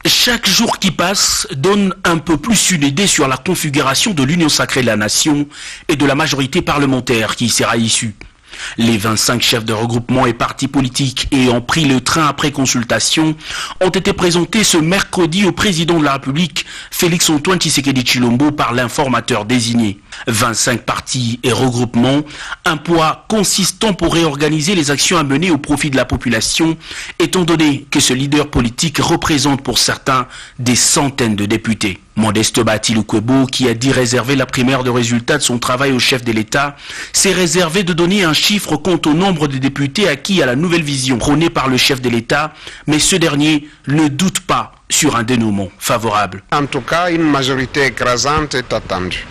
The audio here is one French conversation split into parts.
Chaque jour qui passe donne un peu plus une idée sur la configuration de l'Union sacrée de la nation et de la majorité parlementaire qui y sera issue. Les 25 chefs de regroupement et partis politiques ayant pris le train après consultation ont été présentés ce mercredi au président de la République, Félix-Antoine Tshisekedi Tshilombo, par l'informateur désigné. 25 partis et regroupements, un poids consistant pour réorganiser les actions à mener au profit de la population, étant donné que ce leader politique représente pour certains des centaines de députés. Modeste Bahati Lukwebo, qui a dit réserver la primaire de résultats de son travail au chef de l'État, s'est réservé de donner un chiffre quant au nombre de députés acquis à la nouvelle vision prônée par le chef de l'État, mais ce dernier ne doute pas sur un dénouement favorable. En tout cas, une majorité écrasante est attendue.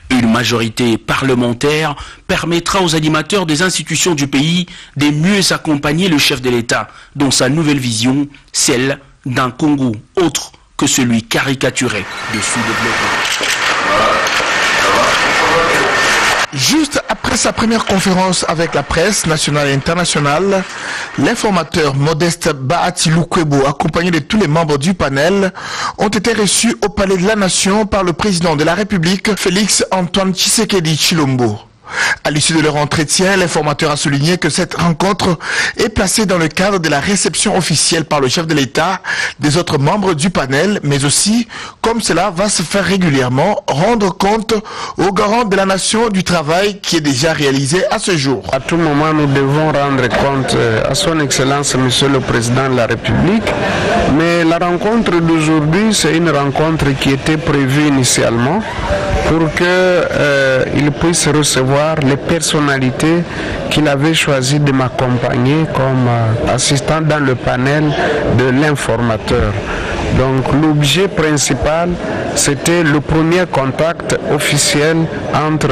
Une majorité parlementaire permettra aux animateurs des institutions du pays de mieux accompagner le chef de l'État dans sa nouvelle vision, celle d'un Congo autre que celui caricaturé de sous-développement. Juste après sa première conférence avec la presse nationale et internationale, l'informateur Modeste Bahati Lukwebo, accompagné de tous les membres du panel, ont été reçus au Palais de la Nation par le président de la République, Félix-Antoine Tshisekedi Tshilombo. À l'issue de leur entretien, l'informateur a souligné que cette rencontre est placée dans le cadre de la réception officielle par le chef de l'État des autres membres du panel, mais aussi, comme cela va se faire régulièrement, rendre compte aux garants de la nation du travail qui est déjà réalisé à ce jour. À tout moment, nous devons rendre compte à son Excellence, Monsieur le Président de la République, mais la rencontre d'aujourd'hui, c'est une rencontre qui était prévue initialement pour qu'il puisse recevoir les personnalités qu'il avait choisi de m'accompagner comme assistant dans le panel de l'informateur. Donc l'objet principal, c'était le premier contact officiel entre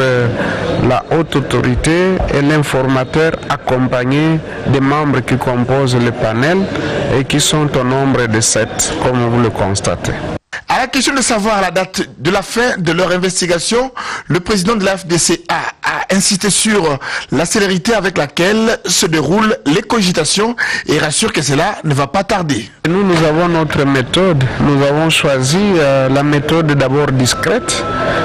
la haute autorité et l'informateur accompagné des membres qui composent le panel et qui sont au nombre de 7, comme vous le constatez. À la question de savoir la date de la fin de leur investigation, le président de la FDC a insisté sur la célérité avec laquelle se déroulent les cogitations et rassure que cela ne va pas tarder. Nous avons notre méthode. Nous avons choisi la méthode d'abord discrète,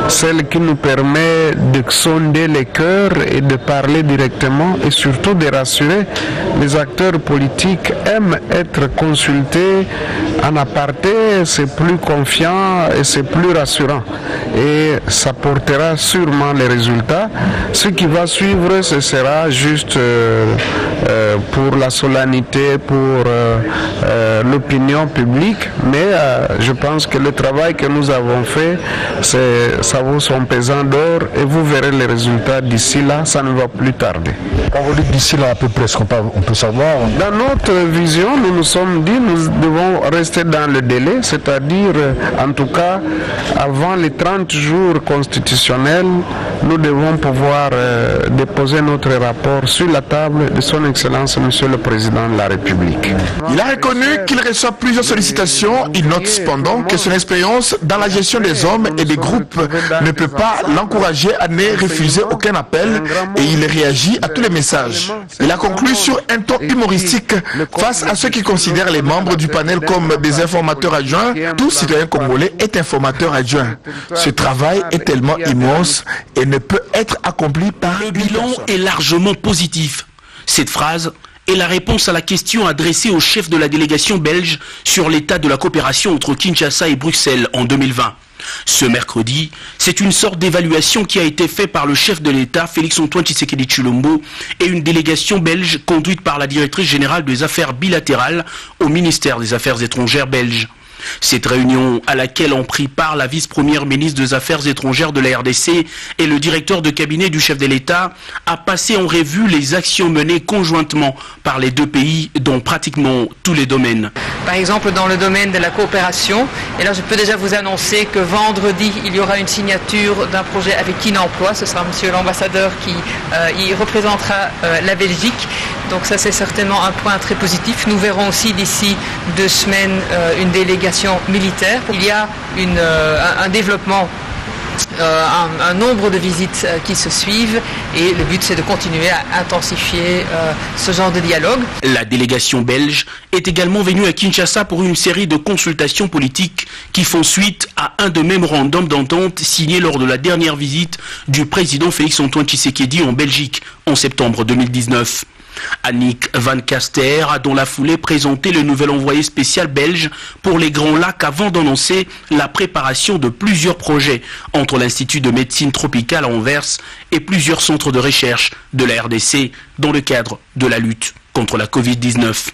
celle qui nous permet de sonder les cœurs et de parler directement et surtout de rassurer. Les acteurs politiques aiment être consultés en aparté, c'est plus confiant et c'est plus rassurant. Et ça portera sûrement les résultats. Ce qui va suivre, ce sera juste pour la solennité, pour l'opinion publique. Mais je pense que le travail que nous avons fait, ça vaut son pesant d'or et vous verrez les résultats d'ici là, ça ne va plus tarder. Quand vous dites d'ici là à peu près, on peut savoir? Dans notre vision, nous nous sommes dit, nous devons rester dans le délai, c'est-à-dire en tout cas avant les 30 jours constitutionnels, nous devons pouvoir déposer notre rapport sur la table de son Excellence Monsieur le Président de la République. Il a reconnu qu'il reçoit plusieurs sollicitations. Il note cependant que son expérience dans la gestion des hommes et des groupes ne peut pas l'encourager à ne refuser aucun appel et il réagit à tous les messages. Il a conclu sur un ton humoristique face à ceux qui considèrent les membres du panel comme des informateurs adjoints. Tout citoyen congolais est informateur adjoint. Ce travail est tellement immense et ne peut être accompli par le bilan est largement positif. Cette phrase est la réponse à la question adressée au chef de la délégation belge sur l'état de la coopération entre Kinshasa et Bruxelles en 2020. Ce mercredi, c'est une sorte d'évaluation qui a été faite par le chef de l'État, Félix-Antoine Tshisekedi Tshilombo, et une délégation belge conduite par la directrice générale des affaires bilatérales au ministère des Affaires étrangères belge. Cette réunion, à laquelle ont pris part la vice-première ministre des Affaires étrangères de la RDC et le directeur de cabinet du chef de l'État, a passé en revue les actions menées conjointement par les deux pays dans pratiquement tous les domaines. Par exemple, dans le domaine de la coopération, et là je peux déjà vous annoncer que vendredi, il y aura une signature d'un projet avec Kinemploi. Ce sera monsieur l'ambassadeur qui y représentera la Belgique. Donc ça c'est certainement un point très positif. Nous verrons aussi d'ici 2 semaines une délégation militaire. Il y a un développement, un nombre de visites qui se suivent et le but c'est de continuer à intensifier ce genre de dialogue. La délégation belge est également venue à Kinshasa pour une série de consultations politiques qui font suite à un de mémorandums d'entente signé lors de la dernière visite du président Félix-Antoine Tshisekedi en Belgique en septembre 2019. Annick Van Caster a dans la foulée présenté le nouvel envoyé spécial belge pour les Grands Lacs avant d'annoncer la préparation de plusieurs projets entre l'Institut de médecine tropicale à Anvers et plusieurs centres de recherche de la RDC dans le cadre de la lutte contre la Covid-19.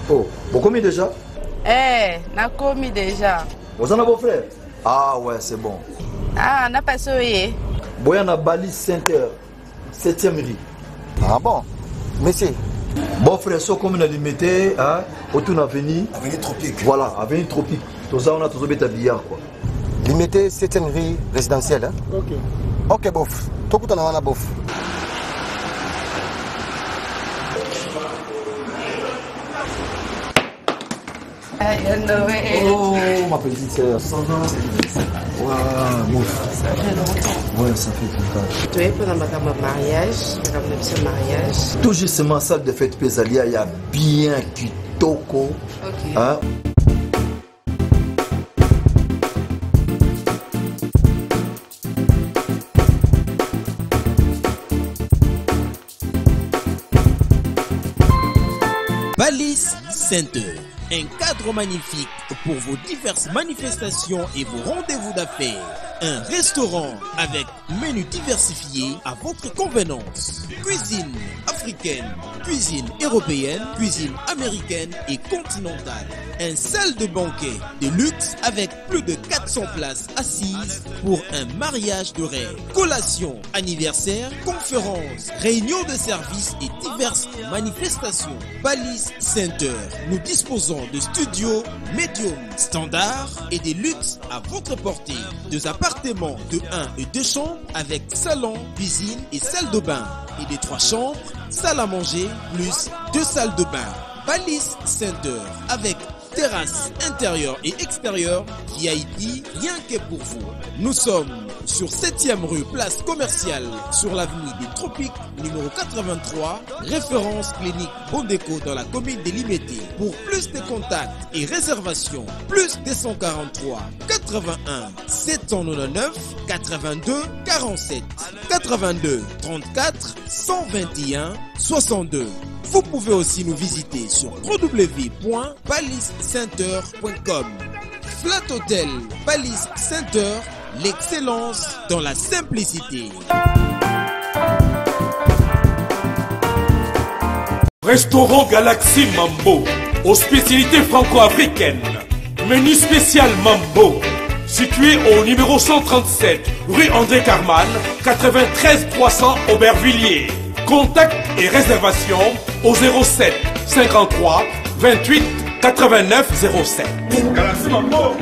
Oh, vous commis déjà? Na commis déjà. Vous en avez vos frères? Ah ouais, c'est bon. Ah, n'a pas soyé. Boyana Bali Center, 7e rue. Ah bon? Monsieur. Bon frère, so comme on a limité, hein, autour de l'avenue. Avenue Tropique. Voilà, avenue Tropique. Tout ça, on a toujours mis à billard quoi. Limité 7e rue résidentielle, hein? Ok. Ok, bof. Tout le monde a bof. Oh, ma petite sœur, ça va? Waouh, bon. Ouais, ça fait longtemps. Tu es pendant ma mariage, mariage. Tout justement, salle de fête Pésalia, il y a bien Kitoko. Ok. Hein? Balise Center. Un cadre magnifique pour vos diverses manifestations et vos rendez-vous d'affaires. Un restaurant avec menu diversifié à votre convenance. Cuisine africaine, cuisine européenne, cuisine américaine et continentale. Un salle de banquet de luxe avec plus de 400 places assises pour un mariage de rêve. Collation, anniversaire, conférences, réunions de services et diverses manifestations. Balise Center. Nous disposons de studios médium standard et des luxes à votre portée. 2 appartements de 1 et 2 chambres avec salon, cuisine et salle de bain. Et des 3 chambres, salle à manger plus 2 salles de bain. Balise Center avec terrasse intérieure et extérieure, VIP, rien que pour vous. Nous sommes sur 7e rue, place commerciale, sur l'avenue des Tropiques, numéro 83, référence clinique Bondéco dans la commune de Limete. Pour plus de contacts et réservations, plus 243 81 799 82 47 82 34 121 62. Vous pouvez aussi nous visiter sur www.balisecenter.com. Flat Hotel Balise Center, l'excellence dans la simplicité. Restaurant Galaxy Mambo, aux spécialités franco-africaines. Menu spécial Mambo, situé au numéro 137, rue André Carman, 93 300 Aubervilliers. Contact et réservation au 07 53 28 89 07. Galaxy Mambo.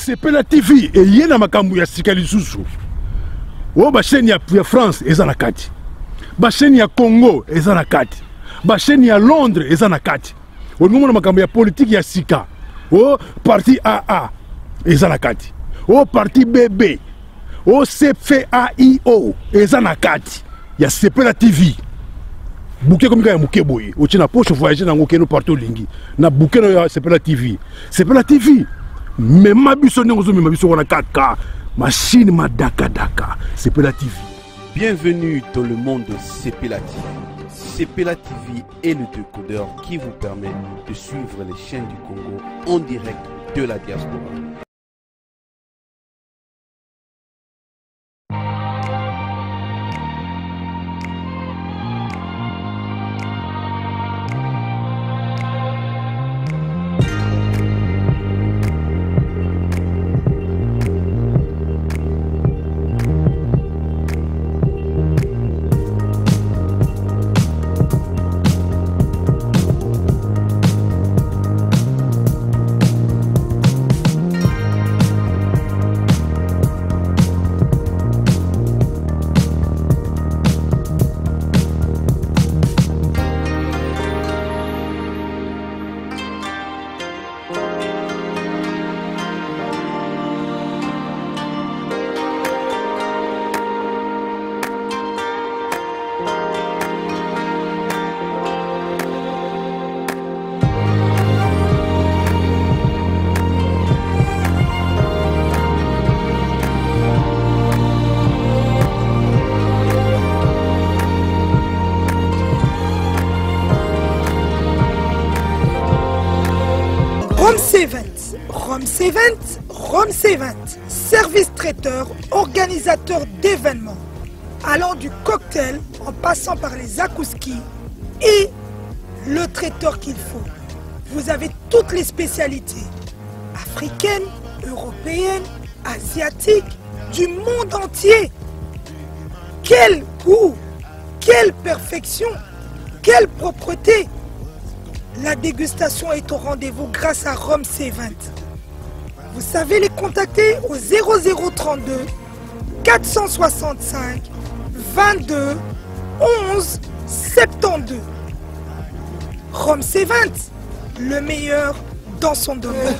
Sepela TV et yena makambu ya sika lisusu. O ba chaîne ya France eza na kati. Ba chaîne ya Congo eza na kati. Ba chaîne ya Londres eza na kati. O ngomona makambu ya politique ya sika. O parti AA eza na kati. O parti BB. O CFAIO eza na kati. Ya Sepela TV. Bouquet comme ya muke boye. O tina poche voyager na ngokeno partout lingi. Na bouquet no ya Sepela TV. Sepela TV. Mais ma biso n'ozo mais ma biso on a 4K machine ma daka Sepela TV. Bienvenue dans le monde de Sepela TV. Sepela TV est le décodeur qui vous permet de suivre les chaînes du Congo en direct de la diaspora. C20. Rome C20, Rome C20. Service traiteur, organisateur d'événements. Allant du cocktail en passant par les akouskis et le traiteur qu'il faut. Vous avez toutes les spécialités. Africaines, européennes, asiatiques, du monde entier. Quel goût, quelle perfection, quelle propreté. La dégustation est au rendez-vous grâce à Rome C20. Vous savez les contacter au 0032 465 22 11 72. Rome C20, le meilleur dans son domaine.